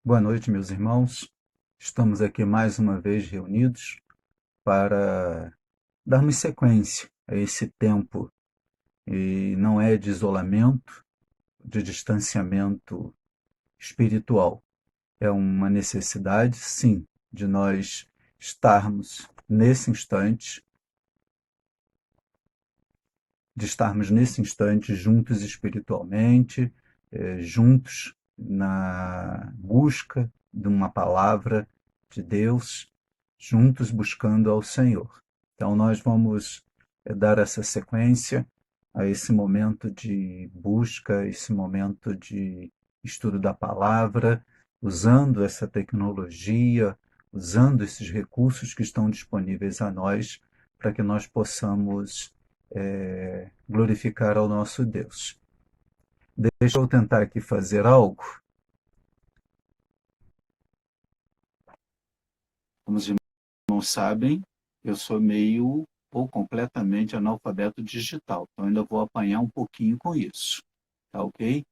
Boa noite, meus irmãos. Estamos aqui mais uma vez reunidos para darmos sequência a esse tempo, e não é de isolamento, de distanciamento espiritual. É uma necessidade, sim, de nós estarmos nesse instante juntos espiritualmente, juntos na busca de uma palavra de Deus, juntos buscando ao Senhor. Então, nós vamos dar essa sequência a esse momento de busca, esse momento de estudo da palavra, usando essa tecnologia, usando esses recursos que estão disponíveis a nós, para que nós possamos glorificar ao nosso Deus. Deixa eu tentar aqui fazer algo. Como os irmãos sabem, eu sou meio ou completamente analfabeto digital, então ainda vou apanhar um pouquinho com isso, tá ok?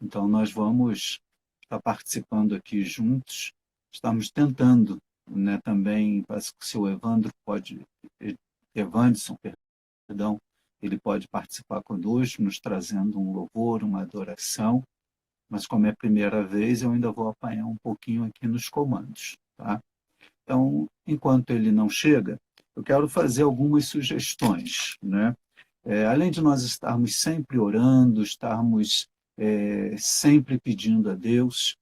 Então nós vamos estar participando aqui juntos, estamos tentando, né, também, parece que o seu Evanderson, perdão, ele pode participar conosco, nos trazendo um louvor, uma adoração, mas como é a primeira vez, eu ainda vou apanhar um pouquinho aqui nos comandos, tá? Então, enquanto ele não chega, eu quero fazer algumas sugestões, né? Além de nós estarmos sempre orando, estarmos sempre pedindo a Deus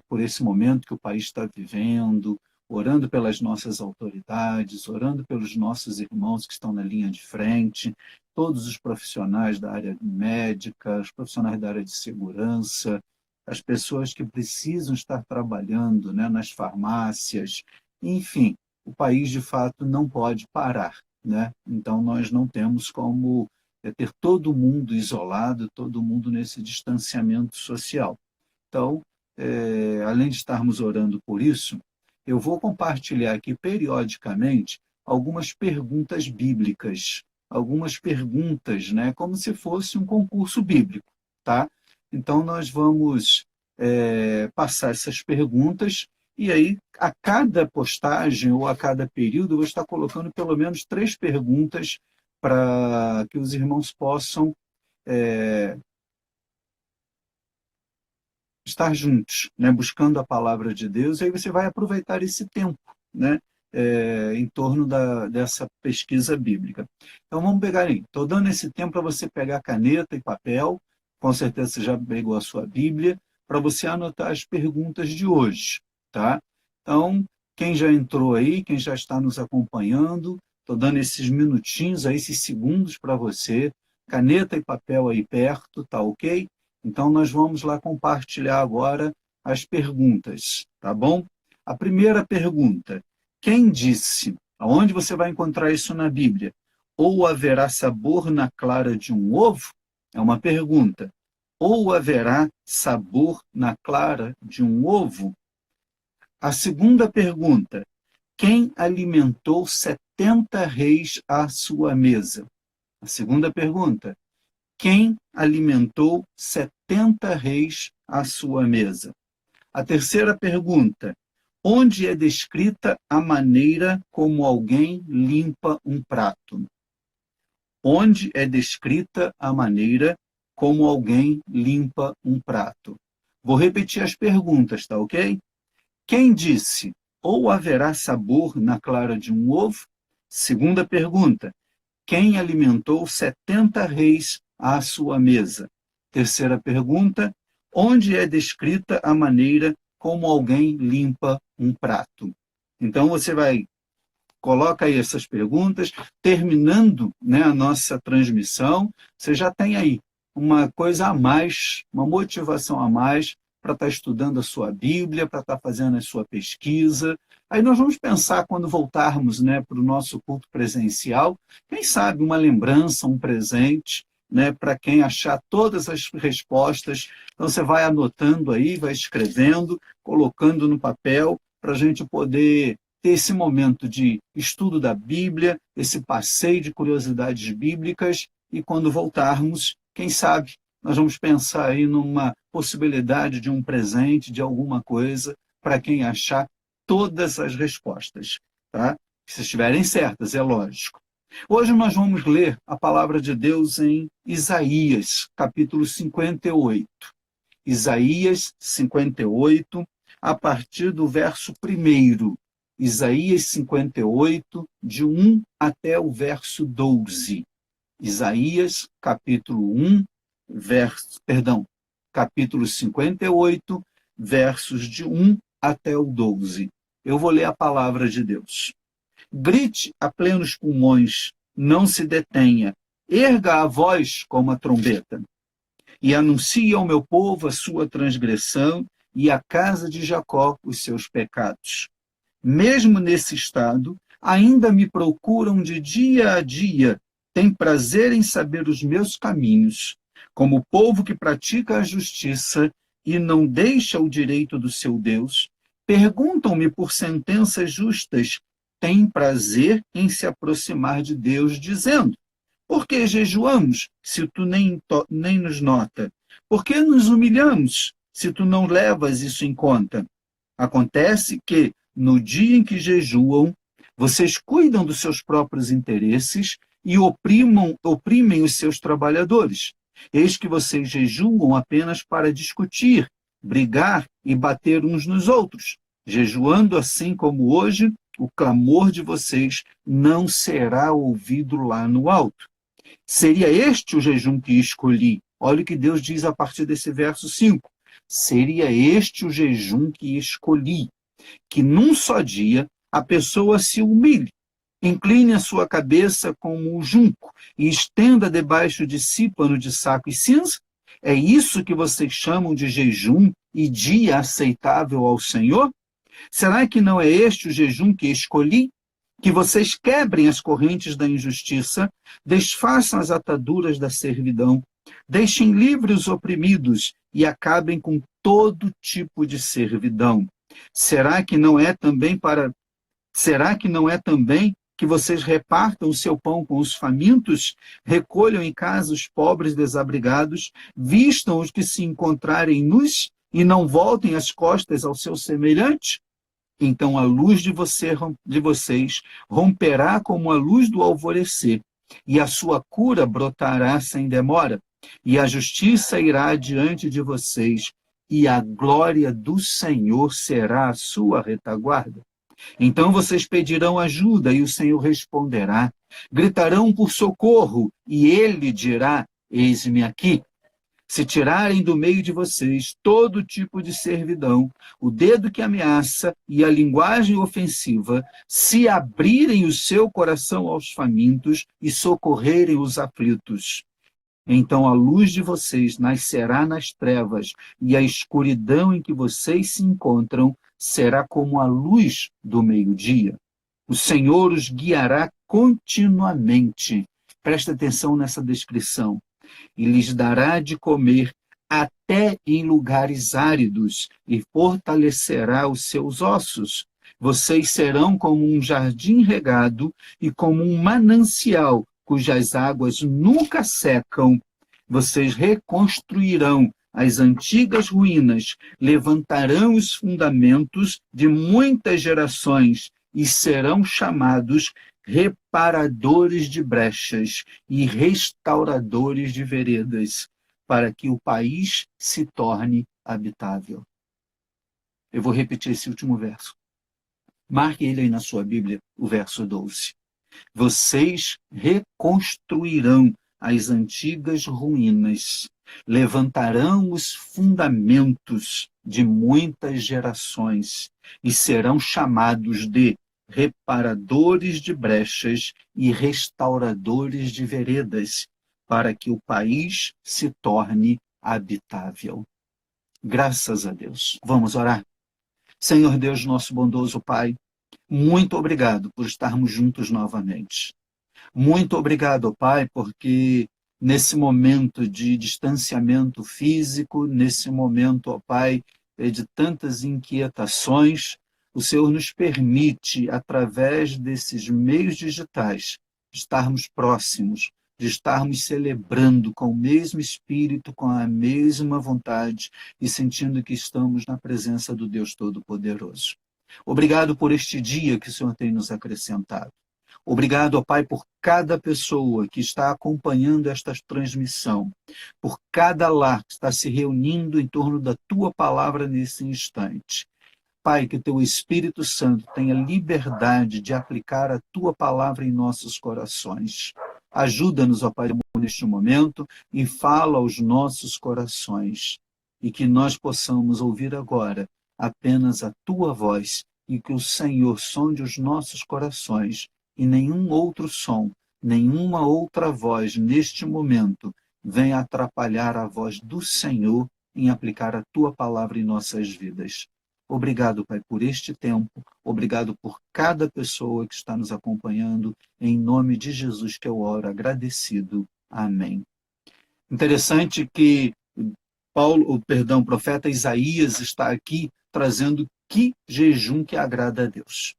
por esse momento que o país está vivendo, orando pelas nossas autoridades, orando pelos nossos irmãos que estão na linha de frente, todos os profissionais da área médica, os profissionais da área de segurança, as pessoas que precisam estar trabalhando, né, nas farmácias, enfim, o país de fato não pode parar, né? Então nós não temos como ter todo mundo isolado, todo mundo nesse distanciamento social. Então, além de estarmos orando por isso, eu vou compartilhar aqui periodicamente algumas perguntas bíblicas, algumas perguntas, né, como se fosse um concurso bíblico, tá? Então nós vamos passar essas perguntas e aí a cada postagem ou a cada período eu vou estar colocando pelo menos 3 perguntas para que os irmãos possam estar juntos, né, buscando a palavra de Deus, e aí você vai aproveitar esse tempo, né, em torno dessa pesquisa bíblica. Então vamos pegar aí, estou dando esse tempo para você pegar caneta e papel, com certeza você já pegou a sua Bíblia, para você anotar as perguntas de hoje, tá? Então, quem já entrou aí, quem já está nos acompanhando, estou dando esses minutinhos, aí, esses segundos para você, caneta e papel aí perto, tá ok? Então, nós vamos lá compartilhar agora as perguntas, tá bom? A primeira pergunta: quem disse? Aonde você vai encontrar isso na Bíblia? Ou haverá sabor na clara de um ovo? É uma pergunta. Ou haverá sabor na clara de um ovo? A segunda pergunta: quem alimentou 70 reis à sua mesa? A segunda pergunta: quem alimentou 70 reis à sua mesa? A terceira pergunta: onde é descrita a maneira como alguém limpa um prato? Onde é descrita a maneira como alguém limpa um prato? Vou repetir as perguntas, tá ok? Quem disse: ou haverá sabor na clara de um ovo? Segunda pergunta: quem alimentou 70 reis à sua mesa? Terceira pergunta: onde é descrita a maneira como alguém limpa um prato? Então você coloca aí essas perguntas, terminando, né, a nossa transmissão, você já tem aí uma coisa a mais, uma motivação a mais para estar estudando a sua Bíblia, para estar fazendo a sua pesquisa. Aí nós vamos pensar, quando voltarmos, né, para o nosso culto presencial, quem sabe uma lembrança, um presente, né, para quem achar todas as respostas. Então você vai anotando aí, vai escrevendo, colocando no papel, para a gente poder ter esse momento de estudo da Bíblia, esse passeio de curiosidades bíblicas, e quando voltarmos, quem sabe, nós vamos pensar aí numa possibilidade de um presente, de alguma coisa, para quem achar todas as respostas, tá? Se estiverem certas, é lógico. Hoje nós vamos ler a palavra de Deus em Isaías, capítulo 58. Isaías 58, a partir do verso 1. Isaías 58, de 1 até o verso 12. Isaías, capítulo 1, capítulo 58, versos de 1 até o 12. Eu vou ler a palavra de Deus. Grite a plenos pulmões, não se detenha, erga a voz como a trombeta, e anuncie ao meu povo a sua transgressão e à casa de Jacó os seus pecados. Mesmo nesse estado, ainda me procuram de dia a dia, têm prazer em saber os meus caminhos, como o povo que pratica a justiça e não deixa o direito do seu Deus, perguntam-me por sentenças justas, têm prazer em se aproximar de Deus, dizendo: por que jejuamos, se tu nem nos nota? Por que nos humilhamos, se tu não levas isso em conta? Acontece que, no dia em que jejuam, vocês cuidam dos seus próprios interesses e oprimem os seus trabalhadores. Eis que vocês jejuam apenas para discutir, brigar e bater uns nos outros. Jejuando assim como hoje, o clamor de vocês não será ouvido lá no alto. Seria este o jejum que escolhi? Olha o que Deus diz a partir desse verso 5. Seria este o jejum que escolhi, que num só dia a pessoa se humilhe, incline a sua cabeça como o junco e estenda debaixo de si pano de saco e cinza? É isso que vocês chamam de jejum e dia aceitável ao Senhor? Será que não é este o jejum que escolhi? Que vocês quebrem as correntes da injustiça, desfaçam as ataduras da servidão, deixem livres os oprimidos e acabem com todo tipo de servidão. Será que não é também que vocês repartam o seu pão com os famintos, recolham em casa os pobres desabrigados, vistam os que se encontrarem nus e não voltem as costas ao seu semelhante? Então a luz de vocês romperá como a luz do alvorecer, e a sua cura brotará sem demora, e a justiça irá diante de vocês, e a glória do Senhor será a sua retaguarda. Então vocês pedirão ajuda, e o Senhor responderá. Gritarão por socorro, e ele dirá: eis-me aqui. Se tirarem do meio de vocês todo tipo de servidão, o dedo que ameaça e a linguagem ofensiva, se abrirem o seu coração aos famintos e socorrerem os aflitos, então a luz de vocês nascerá nas trevas, e a escuridão em que vocês se encontram será como a luz do meio-dia. O Senhor os guiará continuamente. Presta atenção nessa descrição. E lhes dará de comer até em lugares áridos, e fortalecerá os seus ossos. Vocês serão como um jardim regado e como um manancial, cujas águas nunca secam. Vocês reconstruirão as antigas ruínas, levantarão os fundamentos de muitas gerações e serão chamados reparadores de brechas e restauradores de veredas, para que o país se torne habitável. Eu vou repetir esse último verso. Marque ele aí na sua Bíblia, o verso 12. Vocês reconstruirão as antigas ruínas, levantarão os fundamentos de muitas gerações e serão chamados de reparadores de brechas e restauradores de veredas, para que o país se torne habitável. Graças a Deus. Vamos orar? Senhor Deus, nosso bondoso Pai, muito obrigado por estarmos juntos novamente. Muito obrigado, Pai, porque nesse momento de distanciamento físico, nesse momento, ó Pai, de tantas inquietações, o Senhor nos permite, através desses meios digitais, estarmos próximos, de estarmos celebrando com o mesmo espírito, com a mesma vontade e sentindo que estamos na presença do Deus Todo-Poderoso. Obrigado por este dia que o Senhor tem nos acrescentado. Obrigado, ó Pai, por cada pessoa que está acompanhando esta transmissão, por cada lar que está se reunindo em torno da Tua palavra nesse instante. Pai, que Teu Espírito Santo tenha liberdade de aplicar a Tua palavra em nossos corações. Ajuda-nos, ó Pai, neste momento e fala aos nossos corações. E que nós possamos ouvir agora apenas a Tua voz e que o Senhor sonde os nossos corações e nenhum outro som, nenhuma outra voz neste momento venha atrapalhar a voz do Senhor em aplicar a Tua palavra em nossas vidas. Obrigado, Pai, por este tempo. Obrigado por cada pessoa que está nos acompanhando. Em nome de Jesus que eu oro, agradecido. Amém. Interessante que o profeta Isaías está aqui trazendo que jejum que agrada a Deus.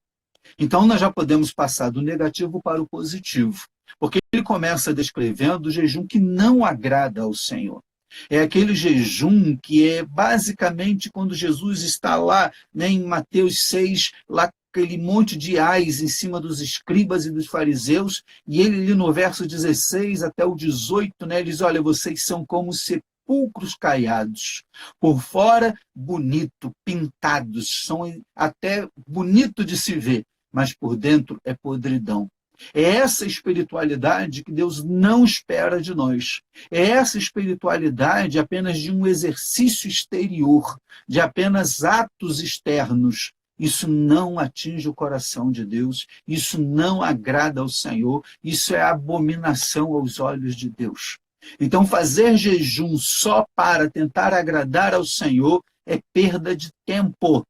Então, nós já podemos passar do negativo para o positivo, porque ele começa descrevendo o jejum que não agrada ao Senhor. É aquele jejum que é basicamente quando Jesus está lá, né, em Mateus 6, lá aquele monte de ais em cima dos escribas e dos fariseus, e ele ali no verso 16 até o 18, né, ele diz, olha, vocês são como sepulcros caiados, por fora bonito, pintados, são até bonito de se ver, mas por dentro é podridão. É essa espiritualidade que Deus não espera de nós. É essa espiritualidade apenas de um exercício exterior, de apenas atos externos. Isso não atinge o coração de Deus, isso não agrada ao Senhor, isso é abominação aos olhos de Deus. Então, fazer jejum só para tentar agradar ao Senhor é perda de tempo.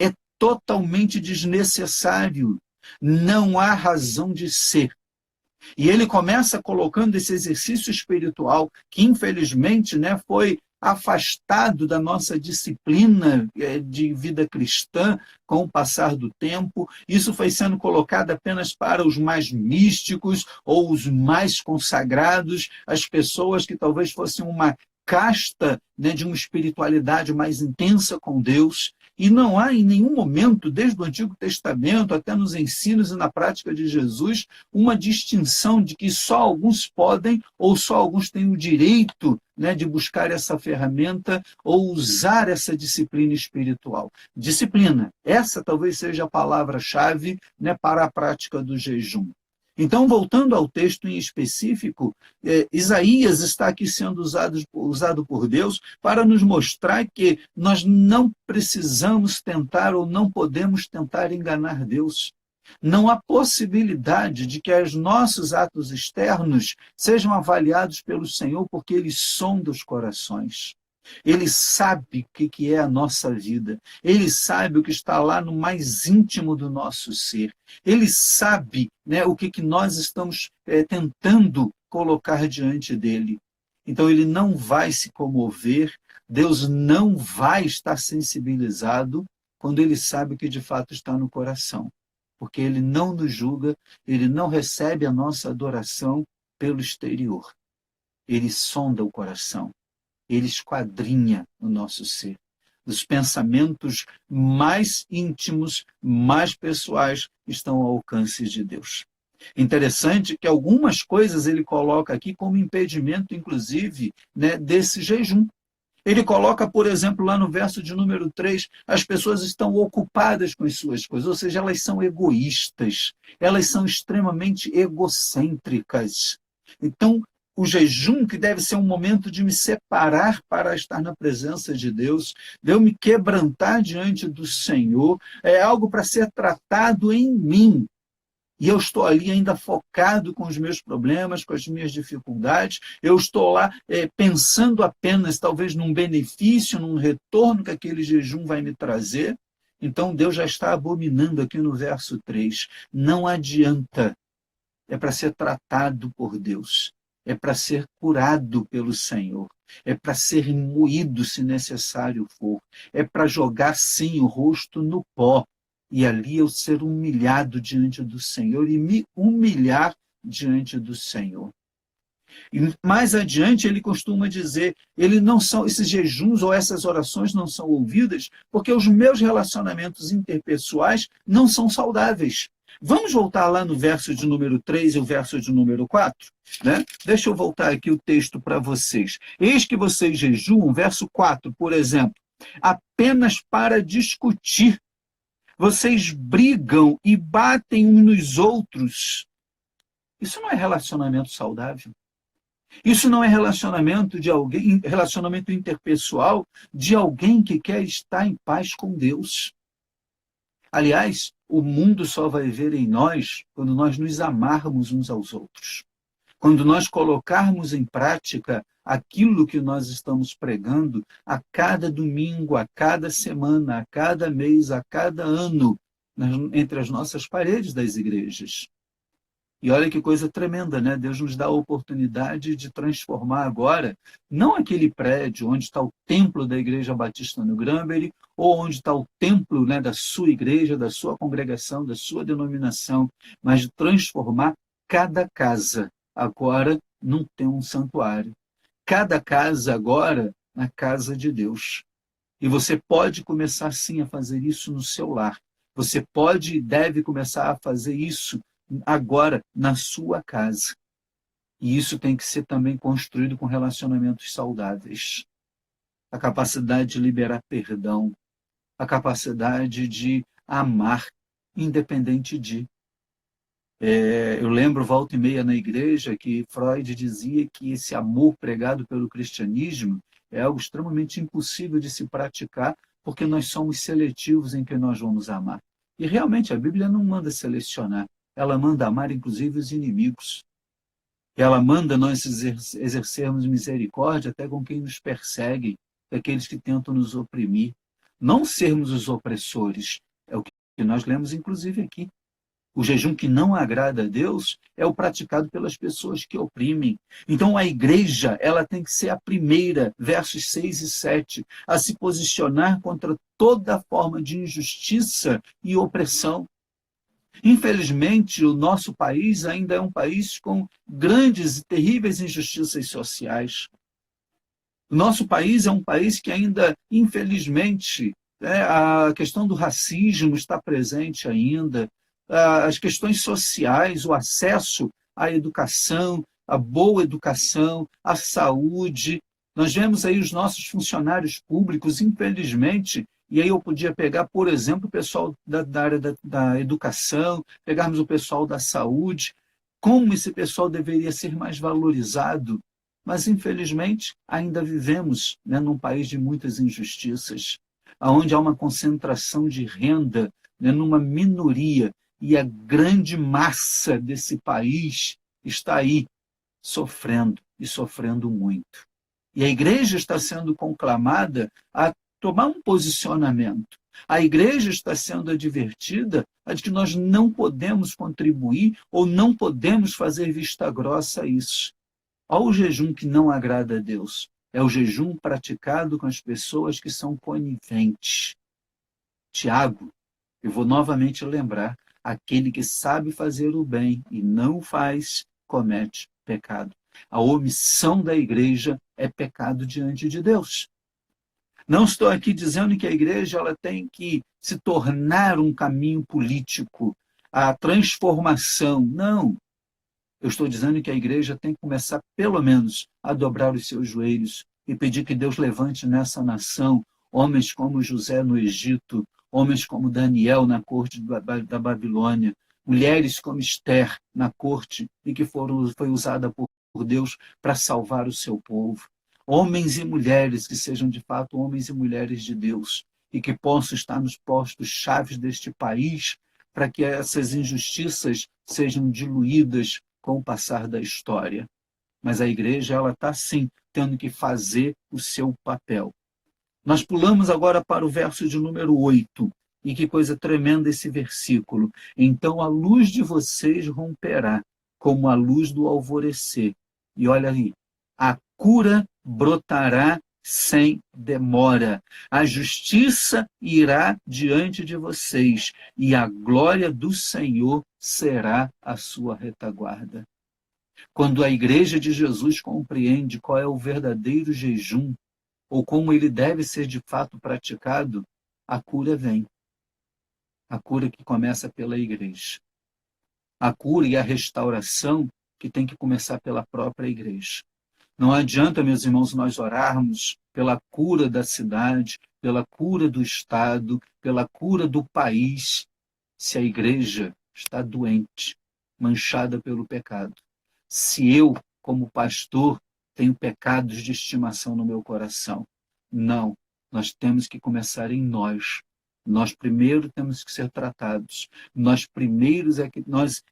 É totalmente desnecessário. Não há razão de ser. E ele começa colocando esse exercício espiritual que, infelizmente, né, foi afastado da nossa disciplina de vida cristã com o passar do tempo. Isso foi sendo colocado apenas para os mais místicos ou os mais consagrados, as pessoas que talvez fossem uma casta, né, de uma espiritualidade mais intensa com Deus. E não há em nenhum momento, desde o Antigo Testamento até nos ensinos e na prática de Jesus, uma distinção de que só alguns podem ou só alguns têm o direito, né, de buscar essa ferramenta ou usar essa disciplina espiritual. Disciplina, essa talvez seja a palavra-chave, né, para a prática do jejum. Então, voltando ao texto em específico, Isaías está aqui sendo usado por Deus para nos mostrar que nós não precisamos tentar ou não podemos tentar enganar Deus. Não há possibilidade de que os nossos atos externos sejam avaliados pelo Senhor, porque Ele sonda os corações. Ele sabe o que é a nossa vida. Ele sabe o que está lá no mais íntimo do nosso ser. Ele sabe, né, o que nós estamos tentando colocar diante dele. Então ele não vai se comover, Deus não vai estar sensibilizado quando ele sabe o que de fato está no coração. Porque ele não nos julga, ele não recebe a nossa adoração pelo exterior. Ele sonda o coração. Ele esquadrinha o nosso ser. Os pensamentos mais íntimos, mais pessoais, estão ao alcance de Deus. Interessante que algumas coisas ele coloca aqui como impedimento, inclusive, né, desse jejum. Ele coloca, por exemplo, lá no verso de número 3, as pessoas estão ocupadas com as suas coisas, ou seja, elas são egoístas, elas são extremamente egocêntricas. Então, o jejum, que deve ser um momento de me separar para estar na presença de Deus, de eu me quebrantar diante do Senhor, é algo para ser tratado em mim. E eu estou ali ainda focado com os meus problemas, com as minhas dificuldades, eu estou lá pensando apenas talvez num benefício, num retorno que aquele jejum vai me trazer. Então Deus já está abominando aqui no verso 3. Não adianta, é para ser tratado por Deus. É para ser curado pelo Senhor, é para ser moído se necessário for, é para jogar sim o rosto no pó, e ali eu ser humilhado diante do Senhor e me humilhar diante do Senhor. E mais adiante ele costuma dizer, ele não são esses jejuns ou essas orações não são ouvidas porque os meus relacionamentos interpessoais não são saudáveis. Vamos voltar lá no verso de número 3 e o verso de número 4? Né? Deixa eu voltar aqui o texto para vocês. Eis que vocês jejuam, verso 4, por exemplo, apenas para discutir. Vocês brigam e batem uns nos outros. Isso não é relacionamento saudável. Isso não é relacionamento de alguém, relacionamento interpessoal de alguém que quer estar em paz com Deus. Aliás, o mundo só vai ver em nós quando nós nos amarmos uns aos outros. Quando nós colocarmos em prática aquilo que nós estamos pregando a cada domingo, a cada semana, a cada mês, a cada ano, entre as nossas paredes das igrejas. E olha que coisa tremenda, né? Deus nos dá a oportunidade de transformar agora, não aquele prédio onde está o templo da Igreja Batista no Granbury, ou onde está o templo, né, da sua igreja, da sua congregação, da sua denominação, mas de transformar cada casa agora num um santuário. Cada casa agora na casa de Deus. E você pode começar sim a fazer isso no seu lar. Você pode e deve começar a fazer isso agora na sua casa. E isso tem que ser também construído com relacionamentos saudáveis. A capacidade de liberar perdão, a capacidade de amar, independente de. Eu lembro, volta e meia na igreja, que Freud dizia que esse amor pregado pelo cristianismo é algo extremamente impossível de se praticar, porque nós somos seletivos em quem nós vamos amar. E realmente a Bíblia não manda selecionar, ela manda amar inclusive os inimigos. Ela manda nós exercermos misericórdia até com quem nos persegue, aqueles que tentam nos oprimir. Não sermos os opressores, é o que nós lemos inclusive aqui. O jejum que não agrada a Deus é o praticado pelas pessoas que oprimem. Então a igreja, ela tem que ser a primeira, versos 6 e 7, a se posicionar contra toda forma de injustiça e opressão. Infelizmente, o nosso país ainda é um país com grandes e terríveis injustiças sociais. O nosso país é um país que ainda, infelizmente, a questão do racismo está presente ainda, as questões sociais, o acesso à educação, à boa educação, à saúde. Nós vemos aí os nossos funcionários públicos, infelizmente, e aí eu podia pegar, por exemplo, o pessoal da área da educação, pegarmos o pessoal da saúde, como esse pessoal deveria ser mais valorizado. Mas, infelizmente, ainda vivemos, né, num país de muitas injustiças, onde há uma concentração de renda, né, numa minoria, e a grande massa desse país está aí sofrendo, e sofrendo muito. E a igreja está sendo conclamada a tomar um posicionamento. A igreja está sendo advertida de que nós não podemos contribuir ou não podemos fazer vista grossa a isso. Olha o jejum que não agrada a Deus. É o jejum praticado com as pessoas que são coniventes. Tiago, eu vou novamente lembrar, aquele que sabe fazer o bem e não o faz, comete pecado. A omissão da igreja é pecado diante de Deus. Não estou aqui dizendo que a igreja ela tem que se tornar um caminho político, a transformação. Não. Eu estou dizendo que a igreja tem que começar, pelo menos, a dobrar os seus joelhos e pedir que Deus levante nessa nação homens como José no Egito, homens como Daniel na corte da Babilônia, mulheres como Esther na corte e que foi usada por Deus para salvar o seu povo. Homens e mulheres que sejam de fato homens e mulheres de Deus e que possam estar nos postos chaves deste país para que essas injustiças sejam diluídas com o passar da história. Mas a igreja ela está sim tendo que fazer o seu papel. Nós pulamos agora para o verso de número 8. E que coisa tremenda esse versículo. Então a luz de vocês romperá como a luz do alvorecer. E olha aí, a cura brotará sem demora. A justiça irá diante de vocês e a glória do Senhor será a sua retaguarda. Quando a igreja de Jesus compreende qual é o verdadeiro jejum, ou como ele deve ser de fato praticado, a cura vem. A cura que começa pela igreja. A cura e a restauração que tem que começar pela própria igreja. Não adianta, meus irmãos, nós orarmos pela cura da cidade, pela cura do Estado, pela cura do país, se a igreja está doente, manchada pelo pecado. Se eu, como pastor, tenho pecados de estimação no meu coração. Não, nós temos que começar em nós. Nós primeiro temos que ser tratados. Nós,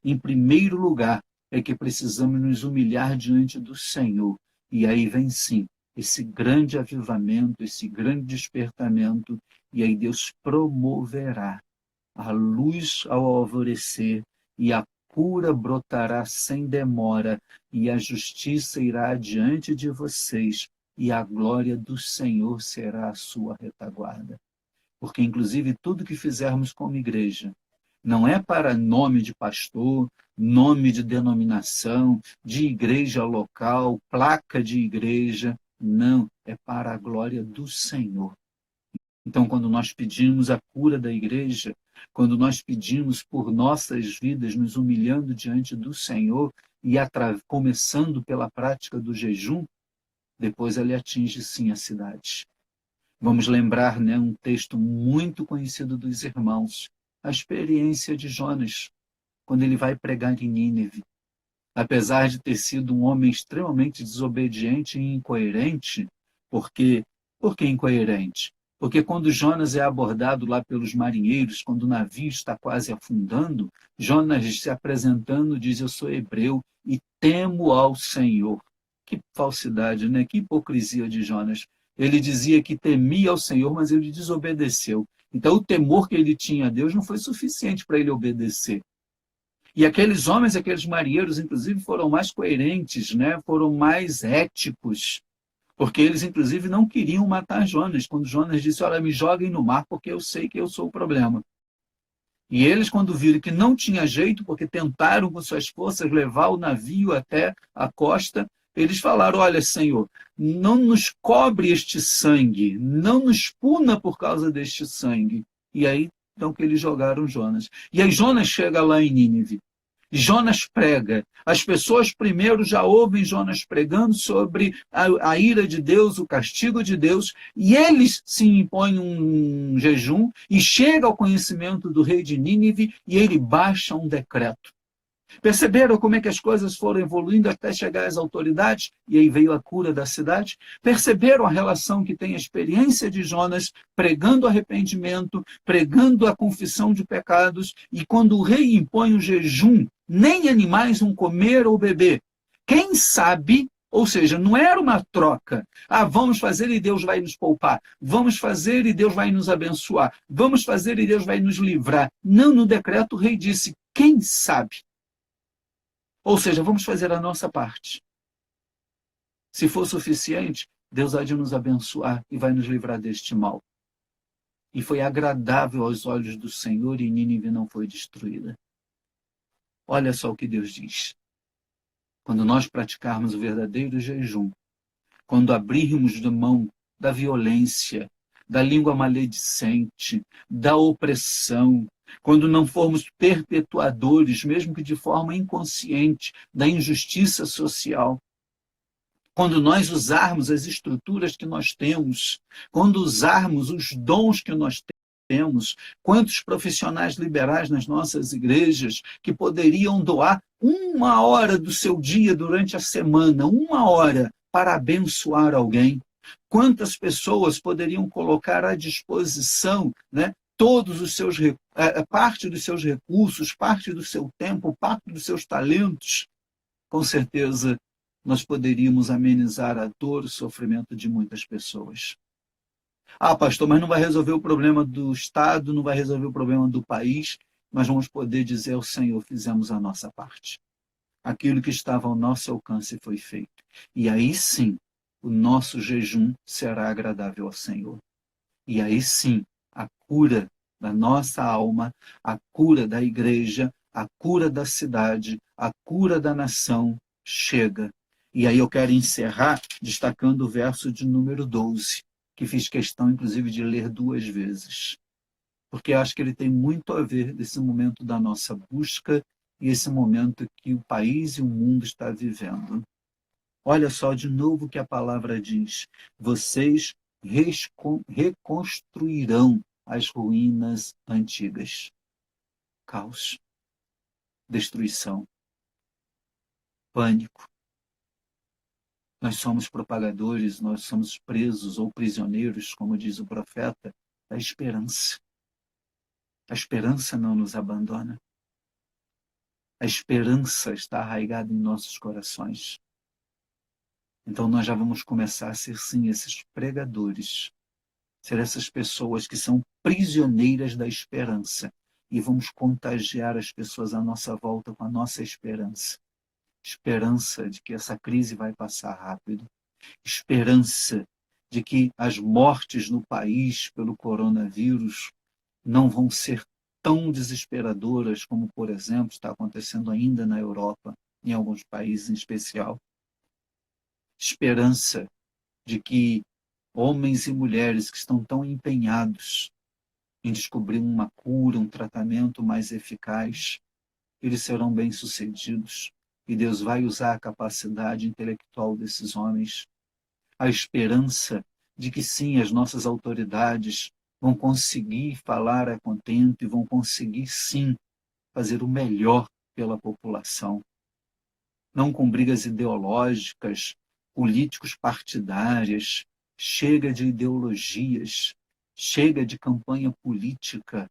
em primeiro lugar, é que precisamos nos humilhar diante do Senhor. E aí vem sim esse grande avivamento, esse grande despertamento, e aí Deus promoverá a luz ao alvorecer, e a cura brotará sem demora, e a justiça irá adiante de vocês, e a glória do Senhor será a sua retaguarda. Porque, inclusive, tudo que fizermos como igreja, não é para nome de pastor, nome de denominação, de igreja local, placa de igreja. Não, é para a glória do Senhor. Então, quando nós pedimos a cura da igreja, quando nós pedimos por nossas vidas, nos humilhando diante do Senhor e começando pela prática do jejum, depois ele atinge sim a cidade. Vamos lembrar, né, um texto muito conhecido dos irmãos, a experiência de Jonas, quando ele vai pregar em Nínive. Apesar de ter sido um homem extremamente desobediente e incoerente, por que incoerente? Porque quando Jonas é abordado lá pelos marinheiros, quando o navio está quase afundando, Jonas se apresentando diz: eu sou hebreu e temo ao Senhor. Que falsidade, né? Que hipocrisia de Jonas. Ele dizia que temia ao Senhor, mas ele desobedeceu. Então o temor que ele tinha a Deus não foi suficiente para ele obedecer. E aqueles homens, aqueles marinheiros, inclusive, foram mais coerentes, né? Foram mais éticos, porque eles, inclusive, não queriam matar Jonas. Quando Jonas disse: olha, me joguem no mar, porque eu sei que eu sou o problema. E eles, quando viram que não tinha jeito, porque tentaram com suas forças levar o navio até a costa, eles falaram: olha, Senhor, não nos cobre este sangue, não nos puna por causa deste sangue. E aí, então, que eles jogaram Jonas. E aí Jonas chega lá em Nínive. Jonas prega. As pessoas primeiro já ouvem Jonas pregando sobre a ira de Deus, o castigo de Deus, e eles se impõem um jejum e chega ao conhecimento do rei de Nínive e ele baixa um decreto. Perceberam como é que as coisas foram evoluindo até chegar às autoridades? E aí veio a cura da cidade. Perceberam a relação que tem a experiência de Jonas pregando arrependimento, pregando a confissão de pecados, e quando o rei impõe o jejum, nem animais vão comer ou beber. Quem sabe, ou seja, não era uma troca. Ah, vamos fazer e Deus vai nos poupar. Vamos fazer e Deus vai nos abençoar. Vamos fazer e Deus vai nos livrar. Não, no decreto o rei disse: quem sabe? Ou seja, vamos fazer a nossa parte. Se for suficiente, Deus há de nos abençoar e vai nos livrar deste mal. E foi agradável aos olhos do Senhor, e Nínive não foi destruída. Olha só o que Deus diz. Quando nós praticarmos o verdadeiro jejum, quando abrirmos de mão da violência, da língua maledicente, da opressão, quando não formos perpetuadores, mesmo que de forma inconsciente, da injustiça social, quando nós usarmos as estruturas que nós temos, quando usarmos os dons que nós temos, quantos profissionais liberais nas nossas igrejas que poderiam doar 1 hora do seu dia durante a semana, 1 hora, para abençoar alguém? Quantas pessoas poderiam colocar à disposição, né, todos os seus parte dos seus recursos, parte do seu tempo, parte dos seus talentos? Com certeza nós poderíamos amenizar a dor e o sofrimento de muitas pessoas. Ah, pastor, mas não vai resolver o problema do Estado, não vai resolver o problema do país, mas vamos poder dizer ao Senhor: fizemos a nossa parte. Aquilo que estava ao nosso alcance foi feito. E aí sim, o nosso jejum será agradável ao Senhor. E aí sim, a cura da nossa alma, a cura da igreja, a cura da cidade, a cura da nação chega. E aí eu quero encerrar destacando o verso de número 12, que fiz questão, inclusive, de ler 2 vezes, porque eu acho que ele tem muito a ver desse momento da nossa busca e esse momento que o país e o mundo está vivendo. Olha só de novo o que a palavra diz: vocês reconstruirão as ruínas antigas. Caos, destruição, pânico. Nós somos propagadores, nós somos presos ou prisioneiros, como diz o profeta, da esperança. A esperança não nos abandona. A esperança está arraigada em nossos corações. Então nós já vamos começar a ser, sim, esses pregadores, ser essas pessoas que são prisioneiras da esperança e vamos contagiar as pessoas à nossa volta com a nossa esperança. Esperança de que essa crise vai passar rápido. Esperança de que as mortes no país pelo coronavírus não vão ser tão desesperadoras como, por exemplo, está acontecendo ainda na Europa, em alguns países em especial. Esperança de que homens e mulheres que estão tão empenhados em descobrir uma cura, um tratamento mais eficaz, eles serão bem-sucedidos e Deus vai usar a capacidade intelectual desses homens. A esperança de que sim, as nossas autoridades vão conseguir falar a contento e vão conseguir sim fazer o melhor pela população. Não com brigas ideológicas, políticos partidárias, chega de ideologias, chega de campanha política.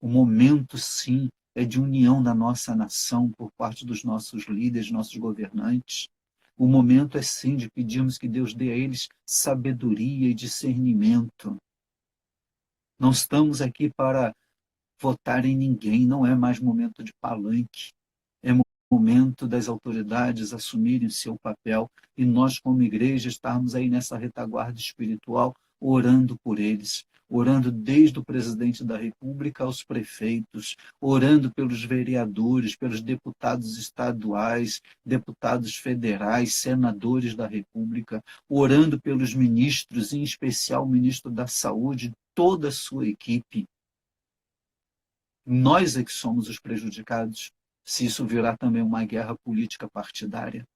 O momento, sim, é de união da nossa nação por parte dos nossos líderes, nossos governantes. O momento é, sim, de pedirmos que Deus dê a eles sabedoria e discernimento. Não estamos aqui para votar em ninguém, não é mais momento de palanque. É momento das autoridades assumirem o seu papel e nós, como igreja, estarmos aí nessa retaguarda espiritual, orando por eles, orando desde o presidente da República aos prefeitos, orando pelos vereadores, pelos deputados estaduais, deputados federais, senadores da República, orando pelos ministros, em especial o ministro da Saúde, toda a sua equipe. Nós é que somos os prejudicados se isso virar também uma guerra política partidária.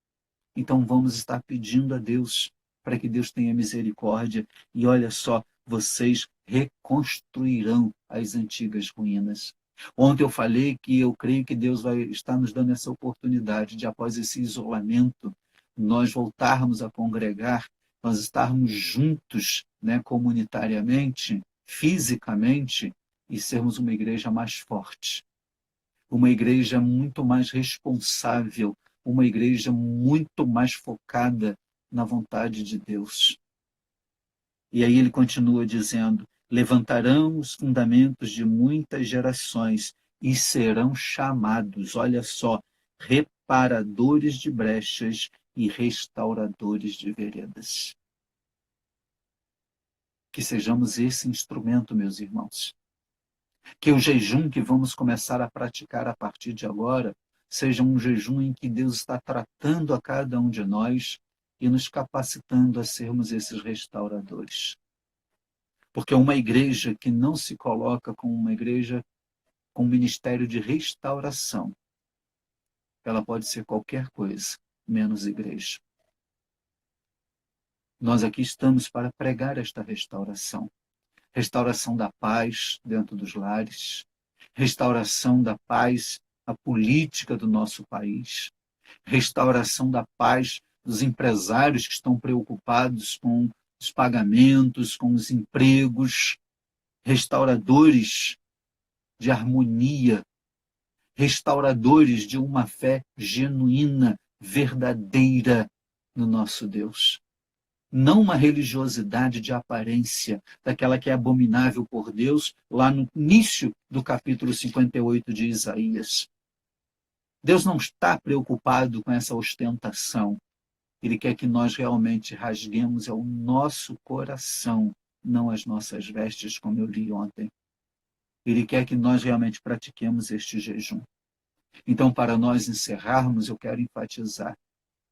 Então vamos estar pedindo a Deus para que Deus tenha misericórdia e olha só, vocês reconstruirão as antigas ruínas. Ontem eu falei que eu creio que Deus vai estar nos dando essa oportunidade de, após esse isolamento, nós voltarmos a congregar, nós estarmos juntos, né, comunitariamente, fisicamente, e sermos uma igreja mais forte, uma igreja muito mais responsável, uma igreja muito mais focada na vontade de Deus. E aí ele continua dizendo: levantarão os fundamentos de muitas gerações e serão chamados, olha só, reparadores de brechas e restauradores de veredas. Que sejamos esse instrumento, meus irmãos. Que o jejum que vamos começar a praticar a partir de agora seja um jejum em que Deus está tratando a cada um de nós e nos capacitando a sermos esses restauradores. Porque uma igreja que não se coloca como uma igreja com um ministério de restauração, ela pode ser qualquer coisa, menos igreja. Nós aqui estamos para pregar esta restauração. Restauração da paz dentro dos lares, restauração da paz, a política do nosso país, restauração da paz dos empresários que estão preocupados com os pagamentos, com os empregos, restauradores de harmonia, restauradores de uma fé genuína, verdadeira no nosso Deus. Não uma religiosidade de aparência, daquela que é abominável por Deus, lá no início do capítulo 58 de Isaías. Deus não está preocupado com essa ostentação. Ele quer que nós realmente rasguemos o nosso coração, não as nossas vestes, como eu li ontem. Ele quer que nós realmente pratiquemos este jejum. Então, para nós encerrarmos, eu quero enfatizar: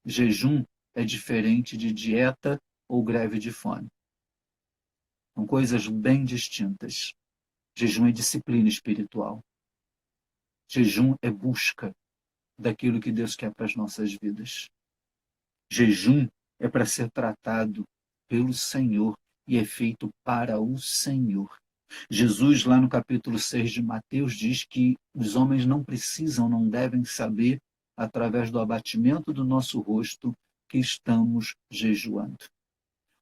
Jejum é diferente de dieta ou greve de fome. São coisas bem distintas. Jejum é disciplina espiritual. Jejum é busca daquilo que Deus quer para as nossas vidas. Jejum é para ser tratado pelo Senhor e é feito para o Senhor. Jesus, lá no capítulo 6 de Mateus, diz que os homens não precisam, não devem saber, através do abatimento do nosso rosto, que estamos jejuando.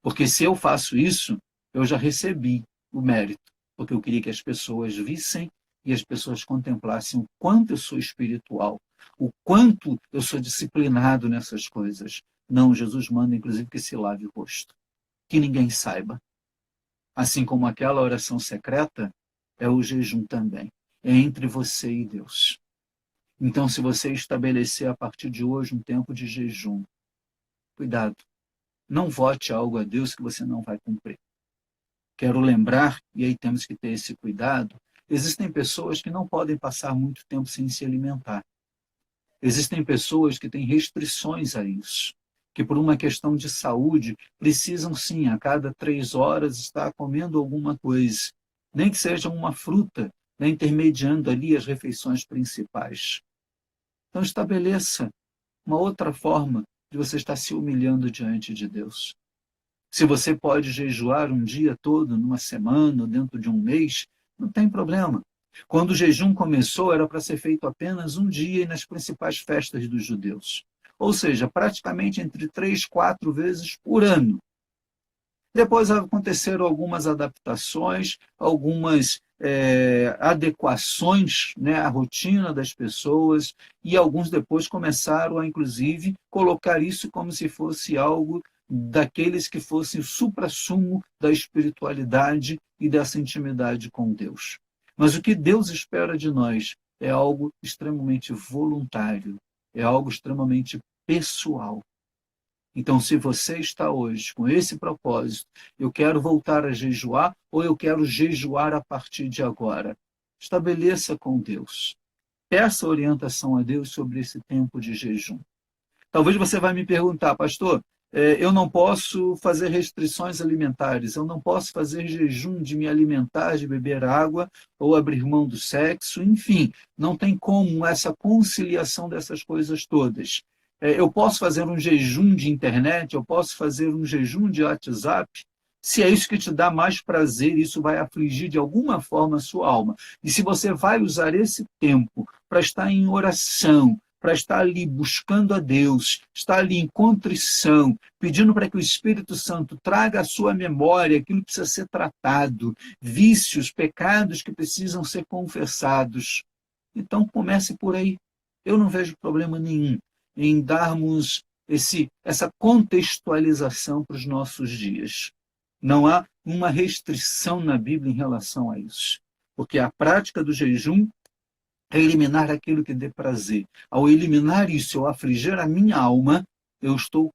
Porque se eu faço isso, eu já recebi o mérito, porque eu queria que as pessoas vissem e as pessoas contemplassem o quanto eu sou espiritual, o quanto eu sou disciplinado nessas coisas. Não, Jesus manda, inclusive, que se lave o rosto, que ninguém saiba. Assim como aquela oração secreta, é o jejum também. É entre você e Deus. Então, se você estabelecer a partir de hoje um tempo de jejum, cuidado, não vote algo a Deus que você não vai cumprir. Quero lembrar, e aí temos que ter esse cuidado, existem pessoas que não podem passar muito tempo sem se alimentar. Existem pessoas que têm restrições a isso, que por uma questão de saúde precisam sim, a cada 3 horas, estar comendo alguma coisa, nem que seja uma fruta, né, intermediando ali as refeições principais. Então estabeleça uma outra forma de você estar se humilhando diante de Deus. Se você pode jejuar um dia todo, numa semana, ou dentro de um mês, não tem problema. Quando o jejum começou, era para ser feito apenas um dia e nas principais festas dos judeus. Ou seja, praticamente entre 3, 4 vezes por ano. Depois aconteceram algumas adaptações, algumas adequações, né, à rotina das pessoas, e alguns depois começaram a, inclusive, colocar isso como se fosse algo daqueles que fossem o suprassumo da espiritualidade e dessa intimidade com Deus. Mas o que Deus espera de nós é algo extremamente voluntário, é algo extremamente pessoal. Então, se você está hoje com esse propósito, eu quero voltar a jejuar ou eu quero jejuar a partir de agora, estabeleça com Deus. Peça orientação a Deus sobre esse tempo de jejum. Talvez você vai me perguntar, pastor, eu não posso fazer restrições alimentares, eu não posso fazer jejum de me alimentar, de beber água ou abrir mão do sexo, enfim, não tem como essa conciliação dessas coisas todas. Eu posso fazer um jejum de internet, eu posso fazer um jejum de WhatsApp, se é isso que te dá mais prazer, isso vai afligir de alguma forma a sua alma. E se você vai usar esse tempo para estar em oração, para estar ali buscando a Deus, estar ali em contrição, pedindo para que o Espírito Santo traga à sua memória aquilo que precisa ser tratado, vícios, pecados que precisam ser confessados. Então comece por aí. Eu não vejo problema nenhum em darmos essa contextualização para os nossos dias. Não há uma restrição na Bíblia em relação a isso, porque a prática do jejum é eliminar aquilo que dê prazer. Ao eliminar isso, ao afligir a minha alma, eu estou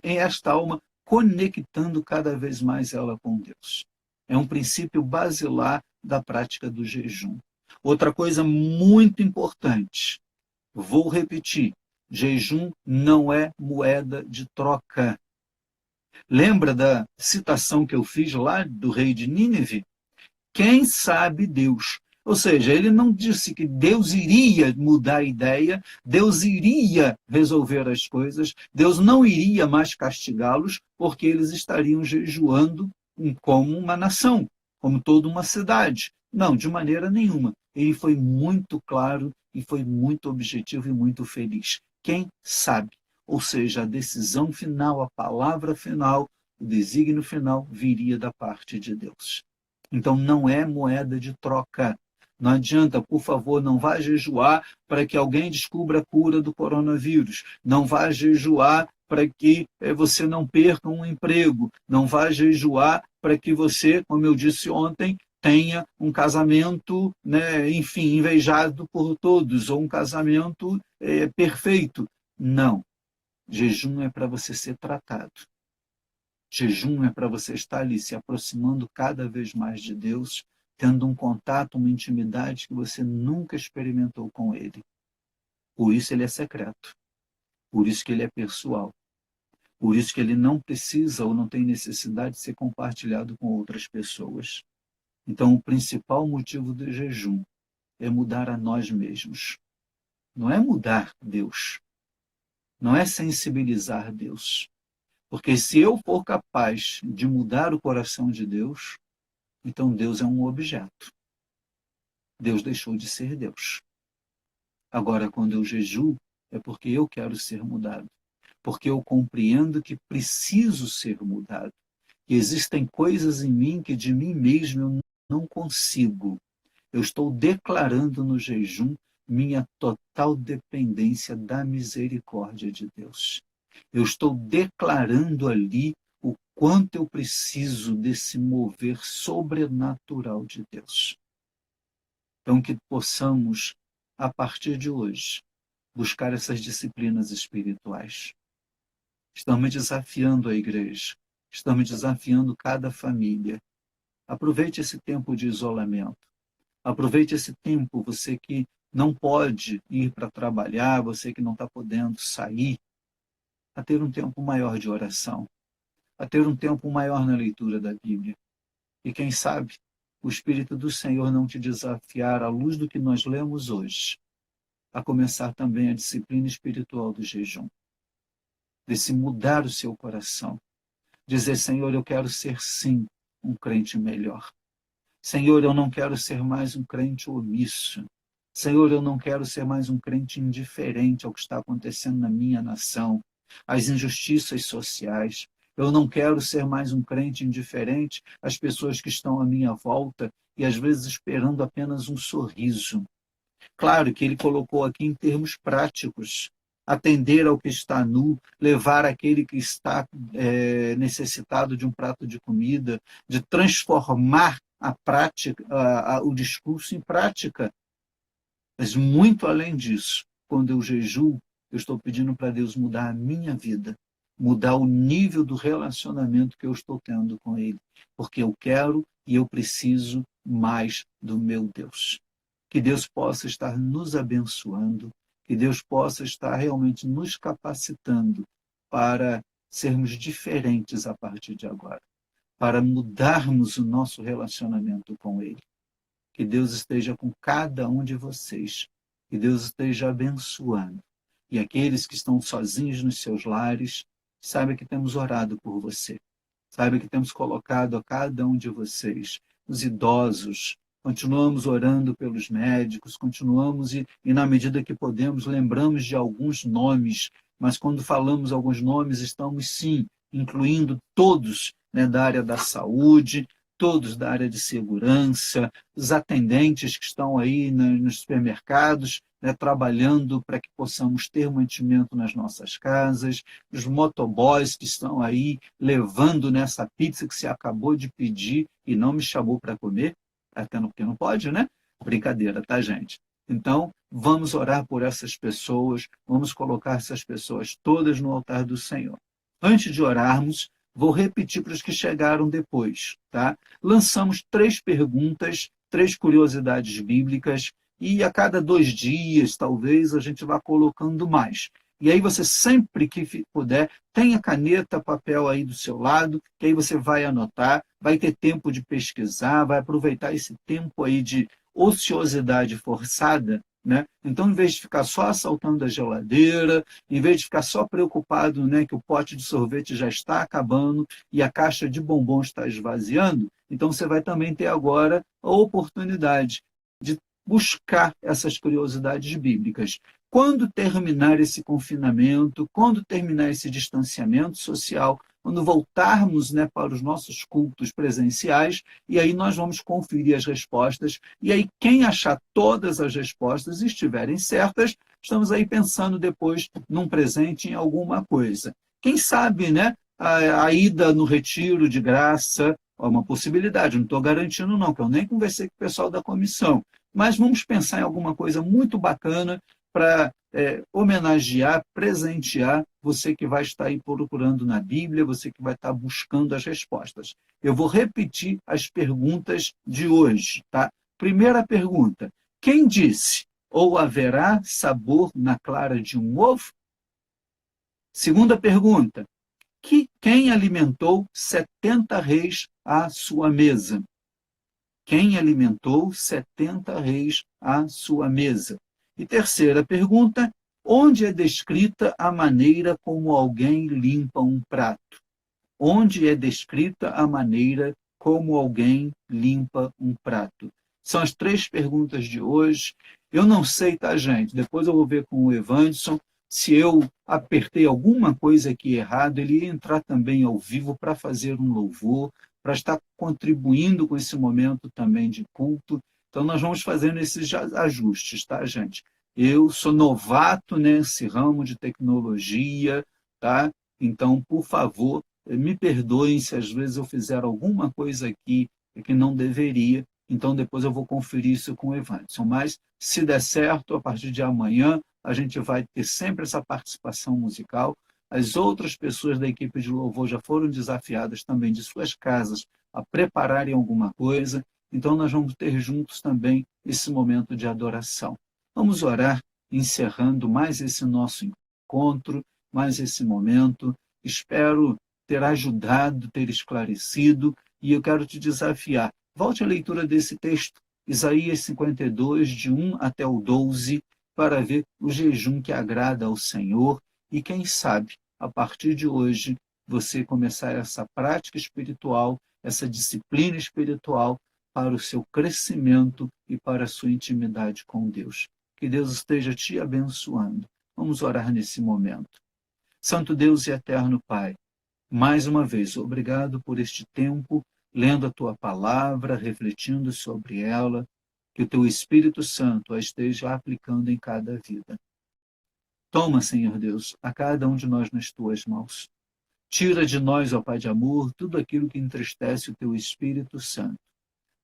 em esta alma conectando cada vez mais ela com Deus. É um princípio basilar da prática do jejum. Outra coisa muito importante, vou repetir, jejum não é moeda de troca. Lembra da citação que eu fiz lá do rei de Nínive? Quem sabe Deus. Ou seja, ele não disse que Deus iria mudar a ideia, Deus iria resolver as coisas, Deus não iria mais castigá-los, porque eles estariam jejuando como uma nação, como toda uma cidade. Não, de maneira nenhuma. Ele foi muito claro e foi muito objetivo e muito feliz. Quem sabe? Ou seja, a decisão final, a palavra final, o desígnio final viria da parte de Deus. Então, não é moeda de troca. Não adianta, por favor, não vá jejuar para que alguém descubra a cura do coronavírus. Não vá jejuar para que você não perca um emprego. Não vá jejuar para que você, como eu disse ontem, tenha um casamento, né, enfim, invejado por todos, ou um casamento perfeito. Não. Jejum é para você ser tratado. Jejum é para você estar ali se aproximando cada vez mais de Deus, tendo um contato, uma intimidade que você nunca experimentou com Ele. Por isso ele é secreto. Por isso que ele é pessoal. Por isso que ele não precisa ou não tem necessidade de ser compartilhado com outras pessoas. Então, o principal motivo do jejum é mudar a nós mesmos. Não é mudar Deus. Não é sensibilizar Deus. Porque se eu for capaz de mudar o coração de Deus, então Deus é um objeto. Deus deixou de ser Deus. Agora, quando eu jejuo, é porque eu quero ser mudado. Porque eu compreendo que preciso ser mudado. Que existem coisas em mim que de mim mesmo eu não consigo. Eu estou declarando no jejum minha total dependência da misericórdia de Deus. Eu estou declarando ali o quanto eu preciso desse mover sobrenatural de Deus. Então, que possamos, a partir de hoje, buscar essas disciplinas espirituais. Estamos desafiando a igreja, estamos desafiando cada família. Aproveite esse tempo de isolamento. Aproveite esse tempo, você que não pode ir para trabalhar, você que não está podendo sair, a ter um tempo maior de oração, a ter um tempo maior na leitura da Bíblia. E quem sabe, o Espírito do Senhor não te desafiar, à luz do que nós lemos hoje, a começar também a disciplina espiritual do jejum. De se mudar o seu coração. Dizer, Senhor, eu quero ser sim um crente melhor. Senhor, eu não quero ser mais um crente omisso. Senhor, eu não quero ser mais um crente indiferente ao que está acontecendo na minha nação, às injustiças sociais. Eu não quero ser mais um crente indiferente às pessoas que estão à minha volta e às vezes esperando apenas um sorriso. Claro que ele colocou aqui em termos práticos. Atender ao que está nu, levar aquele que está necessitado de um prato de comida, de transformar a prática, o discurso em prática. Mas muito além disso, quando eu jejuo, eu estou pedindo para Deus mudar a minha vida, mudar o nível do relacionamento que eu estou tendo com Ele, porque eu quero e eu preciso mais do meu Deus. Que Deus possa estar nos abençoando, que Deus possa estar realmente nos capacitando para sermos diferentes a partir de agora, para mudarmos o nosso relacionamento com Ele. Que Deus esteja com cada um de vocês, que Deus esteja abençoando. E aqueles que estão sozinhos nos seus lares, saiba que temos orado por você. Saiba que temos colocado a cada um de vocês, os idosos, continuamos orando pelos médicos, continuamos e na medida que podemos, lembramos de alguns nomes, mas quando falamos alguns nomes, estamos sim incluindo todos, né, da área da saúde, todos da área de segurança, os atendentes que estão aí nos supermercados, né, trabalhando para que possamos ter mantimento nas nossas casas, os motoboys que estão aí levando nessa pizza que você acabou de pedir e não me chamou para comer, até porque não pode, né? Brincadeira, tá, gente? Então, vamos orar por essas pessoas, vamos colocar essas pessoas todas no altar do Senhor. Antes de orarmos, vou repetir para os que chegaram depois, tá? Lançamos 3 perguntas, 3 curiosidades bíblicas, e a cada 2 dias, talvez, a gente vá colocando mais. E aí você, sempre que puder, tenha caneta, papel aí do seu lado, que aí você vai anotar, vai ter tempo de pesquisar, vai aproveitar esse tempo aí de ociosidade forçada, né? Então, em vez de ficar só assaltando a geladeira, em vez de ficar só preocupado, né, que o pote de sorvete já está acabando e a caixa de bombons está esvaziando, então você vai também ter agora a oportunidade de buscar essas curiosidades bíblicas. Quando terminar esse confinamento, quando terminar esse distanciamento social, quando voltarmos, né, para os nossos cultos presenciais, e aí nós vamos conferir as respostas, e aí quem achar todas as respostas e estiverem certas, estamos aí pensando depois num presente, em alguma coisa. Quem sabe, né, a ida no retiro de graça é uma possibilidade, não estou garantindo não, que eu nem conversei com o pessoal da comissão, mas vamos pensar em alguma coisa muito bacana para homenagear, presentear você que vai estar aí procurando na Bíblia, você que vai estar buscando as respostas. Eu vou repetir as perguntas de hoje, tá? Primeira pergunta: quem disse, ou haverá sabor na clara de um ovo? Segunda pergunta: quem alimentou 70 reis à sua mesa? Quem alimentou 70 reis à sua mesa? E terceira pergunta: onde é descrita a maneira como alguém limpa um prato? Onde é descrita a maneira como alguém limpa um prato? São as três perguntas de hoje. Eu não sei, tá, gente? Depois eu vou ver com o Evanderson. Se eu apertei alguma coisa aqui errado, ele ia entrar também ao vivo para fazer um louvor, para estar contribuindo com esse momento também de culto. Então, nós vamos fazendo esses ajustes, tá, gente? Eu sou novato nesse ramo de tecnologia, tá? Então, por favor, me perdoem se às vezes eu fizer alguma coisa aqui que não deveria, então depois eu vou conferir isso com o Evanderson. Mas, se der certo, a partir de amanhã, a gente vai ter sempre essa participação musical. As outras pessoas da equipe de louvor já foram desafiadas também de suas casas a prepararem alguma coisa, então nós vamos ter juntos também esse momento de adoração. Vamos orar, encerrando mais esse nosso encontro, mais esse momento. Espero ter ajudado, ter esclarecido, e eu quero te desafiar. Volte à leitura desse texto, Isaías 52, de 1 até o 12, para ver o jejum que agrada ao Senhor e, quem sabe, a partir de hoje, você começar essa prática espiritual, essa disciplina espiritual para o seu crescimento e para a sua intimidade com Deus. Que Deus esteja te abençoando. Vamos orar nesse momento. Santo Deus e eterno Pai, mais uma vez, obrigado por este tempo, lendo a tua palavra, refletindo sobre ela, que o teu Espírito Santo a esteja aplicando em cada vida. Toma, Senhor Deus, a cada um de nós nas tuas mãos. Tira de nós, ó Pai de amor, tudo aquilo que entristece o teu Espírito Santo.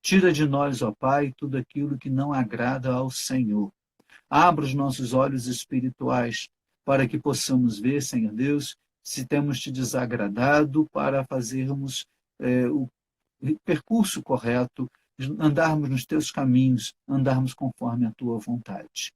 Tira de nós, ó Pai, tudo aquilo que não agrada ao Senhor. Abra os nossos olhos espirituais para que possamos ver, Senhor Deus, se temos te desagradado, para fazermos o percurso correto, andarmos nos teus caminhos, andarmos conforme a tua vontade.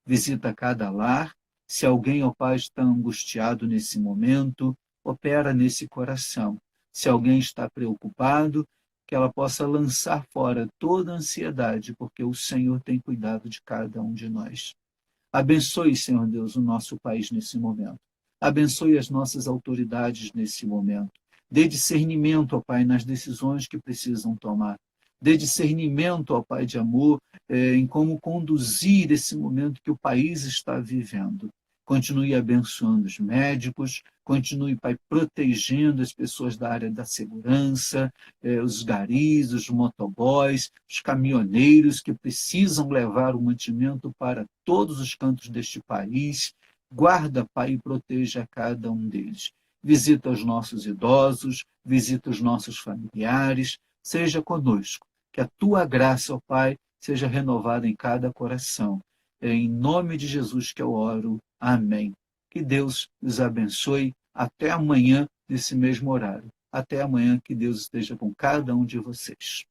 Visita cada lar. Se alguém, ó Pai, está angustiado nesse momento, opera nesse coração. Se alguém está preocupado, que ela possa lançar fora toda a ansiedade, porque o Senhor tem cuidado de cada um de nós. Abençoe, Senhor Deus, o nosso país nesse momento. Abençoe as nossas autoridades nesse momento. Dê discernimento, ó Pai, nas decisões que precisam tomar. Dê discernimento, ó Pai de amor, em como conduzir esse momento que o país está vivendo. Continue abençoando os médicos, continue, Pai, protegendo as pessoas da área da segurança, os garis, os motoboys, os caminhoneiros que precisam levar o mantimento para todos os cantos deste país. Guarda, Pai, e proteja cada um deles. Visita os nossos idosos, visita os nossos familiares, seja conosco. Que a tua graça, ó Pai, seja renovada em cada coração. É em nome de Jesus que eu oro. Amém. Que Deus os abençoe. Até amanhã, nesse mesmo horário. Até amanhã, que Deus esteja com cada um de vocês.